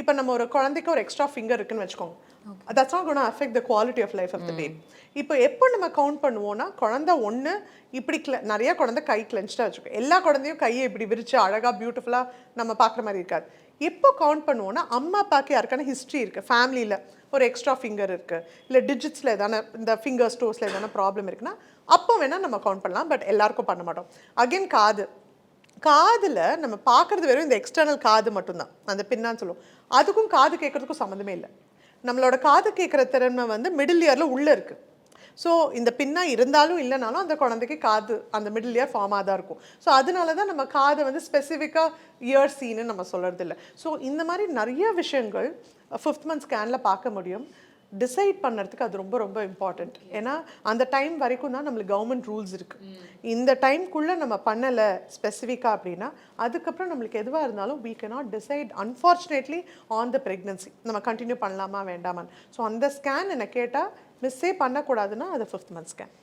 இப்போ நம்ம ஒரு குழந்தைக்கு ஒரு எக்ஸ்ட்ரா ஃபிங்கர் இருக்குன்னு வச்சுக்கோங்க, that's not gonna affect the quality of life of the baby. இப்போ எப்போ நம்ம கவுண்ட் பண்ணுவோம்னா, குழந்தை ஒன்று இப்படி நிறைய குழந்தை கை கிளென்ச்டாக வச்சுருக்கோம். எல்லா குழந்தையும் கையை இப்படி விரிச்சு அழகாக பியூட்டிஃபுல்லாக நம்ம பார்க்குற மாதிரி இருக்காது. எப்போ கவுண்ட் பண்ணுவோம்னா, அம்மா அப்பாவுக்கு யாருக்கான ஹிஸ்ட்ரி இருக்குது, ஃபேமிலியில் ஒரு எக்ஸ்ட்ரா ஃபிங்கர் இருக்குது, இல்லை டிஜிட்ஸில் எதான இந்த ஃபிங்கர் ஸ்டோர்ஸில் எதான ப்ராப்ளம் இருக்குன்னா அப்போ வேணால் நம்ம கவுண்ட் பண்ணலாம். பட் எல்லாருக்கும் பண்ண மாட்டோம். அகெயின் காதில் நம்ம பார்க்குறது வெறும் இந்த எக்ஸ்டர்னல் காது மட்டும்தான், அந்த பின்னான்னு சொல்லுவோம். அதுக்கும் காது கேட்குறதுக்கும் சம்மந்தமே இல்லை. நம்மளோட காது கேட்குற திறமை வந்து மிடில் இயரில் உள்ளே இருக்குது. ஸோ இந்த பின்னா இருந்தாலும் இல்லைனாலும் அந்த குழந்தைக்கு காது அந்த மிடில் இயர் ஃபார்மாக தான் இருக்கும். ஸோ அதனால தான் நம்ம காதை வந்து ஸ்பெசிஃபிக்காக இயர் சீன்னு நம்ம சொல்கிறது இல்லை. ஸோ இந்த மாதிரி நிறைய விஷயங்கள் 5th மந்த் ஸ்கேனில் பார்க்க முடியும். டிசைட் பண்ணுறதுக்கு அது ரொம்ப ரொம்ப இம்பார்ட்டண்ட். ஏன்னா அந்த டைம் வரைக்கும் தான் நம்மளுக்கு கவர்மெண்ட் ரூல்ஸ் இருக்குது. இந்த டைம்குள்ளே நம்ம பண்ணலை ஸ்பெசிஃபிக்காக அப்படின்னா அதுக்கப்புறம் நம்மளுக்கு எதுவாக இருந்தாலும் we cannot decide unfortunately on the pregnancy. நம்ம கண்டினியூ பண்ணலாமா வேண்டாமான்னு. ஸோ அந்த ஸ்கேன் என்னை கேட்டால் மிஸ்ஸே பண்ணக்கூடாதுன்னா அது 5th மந்த் ஸ்கேன்.